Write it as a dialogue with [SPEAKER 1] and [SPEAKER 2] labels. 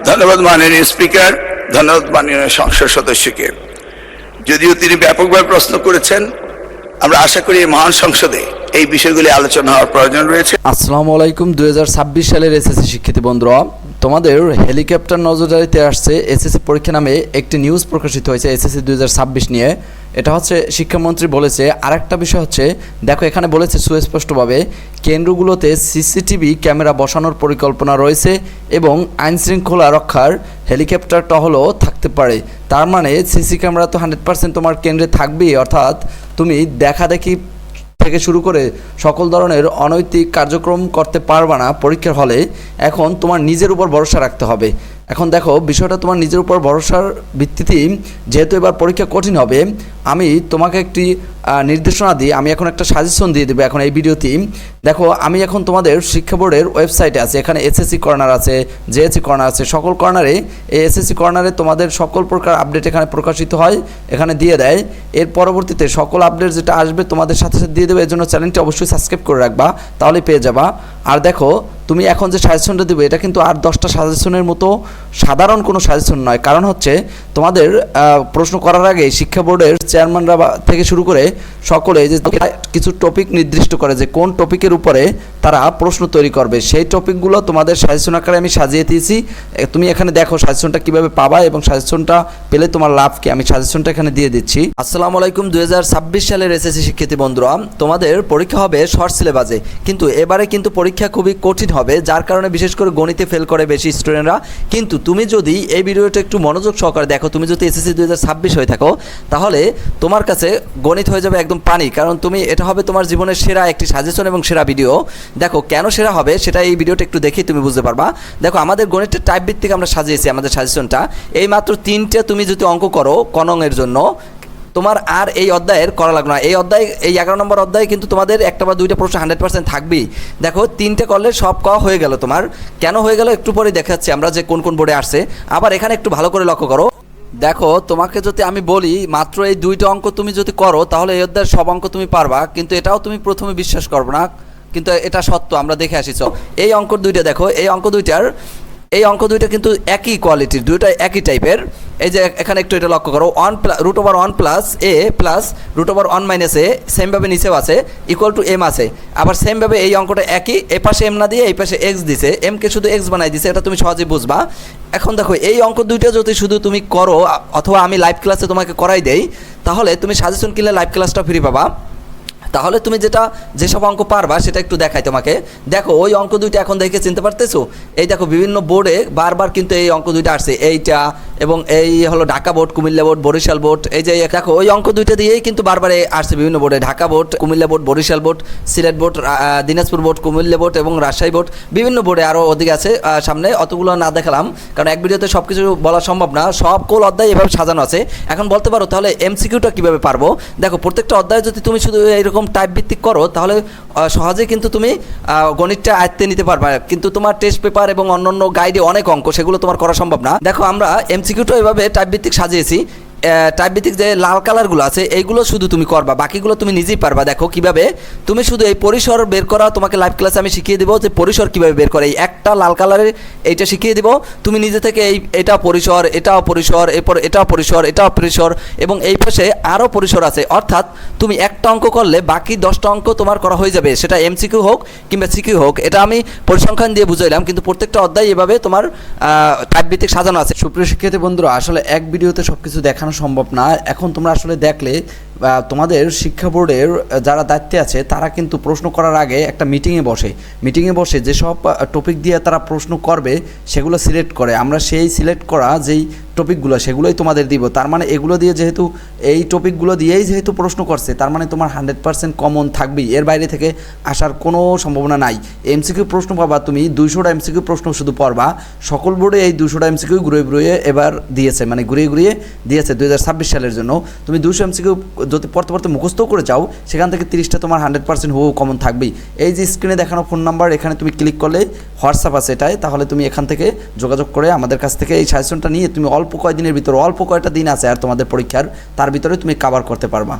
[SPEAKER 1] ধন্যবাদ মাননীয় স্পিকার, ধন্যবাদ মাননীয় সংসদ সদস্যকে। যদিও তিনি ব্যাপকভাবে প্রশ্ন করেছেন, আমরা আশা করি এই মহান সংসদে এই বিষয়গুলি আলোচনা হওয়ার প্রয়োজন রয়েছে।
[SPEAKER 2] আসসালামু আলাইকুম। 2026 সালের এসএসসি শিক্ষার্থী বন্ধুরা, তোমাদের হেলিকপ্টার নজরদারিতে আসছে এসএসসি পরীক্ষা নামে একটি নিউজ প্রকাশিত হয়েছে এসএসসি 2026 নিয়ে। এটা হচ্ছে শিক্ষামন্ত্রী বলেছে। আরেকটা বিষয় হচ্ছে, দেখো এখানে বলেছে সুস্পষ্টভাবে কেন্দ্রগুলোতে সিসিটিভি ক্যামেরা বসানোর পরিকল্পনা রয়েছে এবং আইনশৃঙ্খলা রক্ষার হেলিকপ্টার টহলও থাকতে পারে। তার মানে সিসি ক্যামেরা তো 100% তোমার কেন্দ্রে থাকবেই, অর্থাৎ তুমি দেখাদেখি থেকে শুরু করে সকল ধরনের অনৈতিক কার্যক্রম করতে পারবে না পরীক্ষার হলে। এখন তোমার নিজের উপর ভরসা রাখতে হবে। এখন দেখো বিষয়টা তোমার নিজের উপর ভরসার ভিত্তিতে, যেহেতু এবার পরীক্ষা কঠিন হবে, আমি তোমাকে একটি নির্দেশনা দিই, আমি এখন একটা সাজেশন দিয়ে দেবো এখন এই ভিডিওতে। দেখো আমি এখন তোমাদের শিক্ষা বোর্ডের ওয়েবসাইটে আছে, এখানে এসএসসি কর্নার আছে, জেএসসি কর্নার আছে, সকল কর্নারে এই এসএসসি কর্নারে তোমাদের সকল প্রকার আপডেট এখানে প্রকাশিত হয়, এখানে দিয়ে দেয়। এর পরবর্তীতে সকল আপডেট যেটা আসবে তোমাদের সাথে সাথে দিয়ে দেবে। এর জন্য চ্যানেলটি অবশ্যই সাবস্ক্রাইব করে রাখবা, তাহলে পেয়ে যাবা। আর দেখো তুমি এখন যে সাজেশনটা দেবে এটা কিন্তু আর 10টা সাজেশনের মতো সাধারণ কোনো সাজেশন নয়। কারণ হচ্ছে তোমাদের প্রশ্ন করার আগে শিক্ষা বোর্ডের চেয়ারম্যানরা থেকে শুরু করে সকলে যে কিছু টপিক নির্দিষ্ট করে যে কোন টপিকের উপরে তারা প্রশ্ন তৈরি করবে, সেই টপিকগুলো তোমাদের সাজেশন আকারে আমি সাজিয়ে দিয়েছি। তুমি এখানে দেখো সাজেশনটা কিভাবে পাবা এবং সাজেশনটা পেলে তোমার লাভ কি, আমি সাজেশনটা এখানে দিয়ে দিচ্ছি। আসসালামু আলাইকুম। 2026 সালের এসএসসি শিক্ষার্থী বন্ধুরা, তোমাদের পরীক্ষা হবে শর্ট সিলেবাসে, কিন্তু এবারে কিন্তু পরীক্ষা খুবই কঠিন হবে, যার কারণে বিশেষ করে গণিতে ফেল করে বেশি স্টুডেন্টরা। কিন্তু তুমি যদি এই ভিডিওটা একটু মনোযোগ সহকারে দেখো, তুমি যদি এসএসসি 2026 হয়ে থাকো, তাহলে তোমার কাছে গণিত হয়ে যাবে একদম পানি। কারণ তুমি এটা হবে তোমার জীবনের সেরা একটি সাজেশন এবং সেরা ভিডিও। দেখো কেন সেরা হবে সেটা এই ভিডিওটা একটু দেখেই তুমি বুঝতে পারবা। দেখো আমাদের গণিতের টাইপ ভিত্তিক আমরা সাজিয়েছি আমাদের সাজেশনটা। এই মাত্র 3টে তুমি যদি অঙ্ক করো কনংয়ের জন্য, তোমার আর এই অধ্যায়ের করা লাগবে না। এই অধ্যায়, এই 11 নম্বর অধ্যায়ে কিন্তু তোমাদের একটা বা দুইটা প্রশ্ন 100% থাকবেই। দেখো 3টে করলে সব কওয়া হয়ে গেল তোমার। কেন হয়ে গেল একটু পরে দেখাচ্ছি আমরা যে কোন কোন বোর্ডে আসছে। আবার এখানে একটু ভালো করে লক্ষ্য করো। দেখো তোমাকে যদি আমি বলি মাত্র এই 2টা অঙ্ক তুমি যদি করো, তাহলে এই অধ্যায়ের সব অঙ্ক তুমি পারবা। কিন্তু এটাও তুমি প্রথমে বিশ্বাস করবে না, কিন্তু এটা সত্য, আমরা দেখে আসিছ। এই অঙ্ক 2টা দেখো, এই অঙ্ক দুইটা কিন্তু একই কোয়ালিটির, দুইটা একই টাইপের। এই যে এখানে একটু এটা লক্ষ্য করো, √1 প্লাস এ প্লাস √1 মাইনাস এ, সেমভাবে নিচেও আছে, ইকুয়াল টু এম আছে। আবার সেমভাবে এই অঙ্কটা একই, এ পাশে এম না দিয়ে এই পাশে এক্স দিছে, এমকে শুধু এক্স বানাই দিছে, এটা তুমি সহজেই বুঝবা। এখন দেখো এই অঙ্ক দুইটা যদি শুধু তুমি করো, অথবা আমি লাইভ ক্লাসে তোমাকে করাই দেই, তাহলে তুমি সাজেশন কিনলে লাইভ ক্লাসটা ফ্রি পাবা। তাহলে তুমি যেসব অঙ্ক পারবা সেটা একটু দেখাই তোমাকে। দেখো ওই অঙ্ক দুইটা এখন দেখে চিনতে পারতেছো? এই দেখো বিভিন্ন বোর্ডে বারবার কিন্তু এই অঙ্ক দুইটা আসছে, এইটা এবং এই হলো Dhaka board, Comilla board, Barishal board. এই যে দেখো ওই অঙ্ক দুইটা দিয়েই কিন্তু বারবার আসছে বিভিন্ন বোর্ডে, Dhaka board, Comilla board, Barishal board, Sylhet board, Dinajpur board, Comilla board এবং রাজশাহী বোর্ড, বিভিন্ন বোর্ডে আরও অধিক আছে সামনে। অতগুলো না দেখালাম কারণ এক ভিডিওতে সব কিছু বলা সম্ভব না। সকল অধ্যায় এভাবে সাজানো আছে। এখন বলতে পারো তাহলে এমসিকিউটা কীভাবে পারবো? দেখো প্রত্যেকটা অধ্যায় যদি তুমি শুধু এইরকম টাইপ ভিত্তিক করো, তাহলে সহজেই কিন্তু তুমি গণিতটা আয়ত্তে নিতে পারবে। কিন্তু তোমার টেস্ট পেপার এবং অন্যান্য গাইডে অনেক অঙ্ক, সেগুলো তোমার করা সম্ভব না। দেখো আমরা এমসিকিউটা এভাবে টাইপ ভিত্তিক সাজিয়েছি। টাইপ ভিত্তিক যে লাল কালারগুলো আছে এইগুলো শুধু তুমি করবা, বাকিগুলো তুমি নিজেই পারবা। দেখো কিভাবে তুমি শুধু এই পরিসর বের করা, তোমাকে লাইভ ক্লাসে আমি শিখিয়ে দেবো যে পরিসর কীভাবে বের করে। এই একটা লাল কালারের এইটা শিখিয়ে দেবো, তুমি নিজে থেকে এটা পরিসর, এটাও পরিসর, এরপর এটাও পরিসর, এটাও পরিসর এবং এই পাশে আরও পরিসর আছে। অর্থাৎ তুমি একটা অঙ্ক করলে বাকি 10টা অঙ্ক তোমার করা হয়ে যাবে, সেটা এমসিকিউ হোক কিংবা সিকিউ হোক। এটা আমি পরিসংখ্যান দিয়ে বুঝাইলাম, কিন্তু প্রত্যেকটা অধ্যায় এভাবে তোমার টাইপ ভিত্তিক সাজানো আছে। সুপ্রিয় শিক্ষার্থী বন্ধুরা, আসলে এক ভিডিওতে সব কিছু দেখানো সম্ভব না। এখন তোমরা আসলে দেখলে তোমাদের শিক্ষা বোর্ডের যারা দায়িত্বে আছে তারা কিন্তু প্রশ্ন করার আগে একটা মিটিংয়ে বসে যেসব টপিক দিয়ে তারা প্রশ্ন করবে সেগুলো সিলেক্ট করে। আমরা সেই সিলেক্ট করা যেই টপিকগুলো সেগুলোই তোমাদের দিব। তার মানে এগুলো দিয়ে যেহেতু এই টপিকগুলো দিয়েই যেহেতু প্রশ্ন করছে, তার মানে তোমার 100% কমন থাকবেই, এর বাইরে থেকে আসার কোনো সম্ভাবনা নাই। এমসিকিউ প্রশ্ন পাবা তুমি, 200টা এমসিকিউ প্রশ্ন শুধু পড়বা। সকল বোর্ডে এই 200টা এমসিকিউ ঘুরিয়ে এবার দিয়েছে, মানে ঘুরিয়ে দিয়েছে 2026 সালের জন্য। তুমি 200 এমসিকিউ যদি পড়তে মুখস্থ করে যাও, সেখান থেকে 30টা তোমার 100% হুবহু কমন থাকবেই। এই যে স্ক্রিনে দেখানো ফোন নাম্বার, এখানে তুমি ক্লিক করলে হোয়াটসঅ্যাপ আছে এটাই, তাহলে তুমি এখান থেকে যোগাযোগ করে আমাদের কাছ থেকে এই সাজেশনটা নিয়ে তুমি অল্প কয়দিনের ভিতরে, অল্প কয়টা দিন আছে আর তোমাদের পরীক্ষার, তার ভিতরে তুমি কভার করতে পারবা।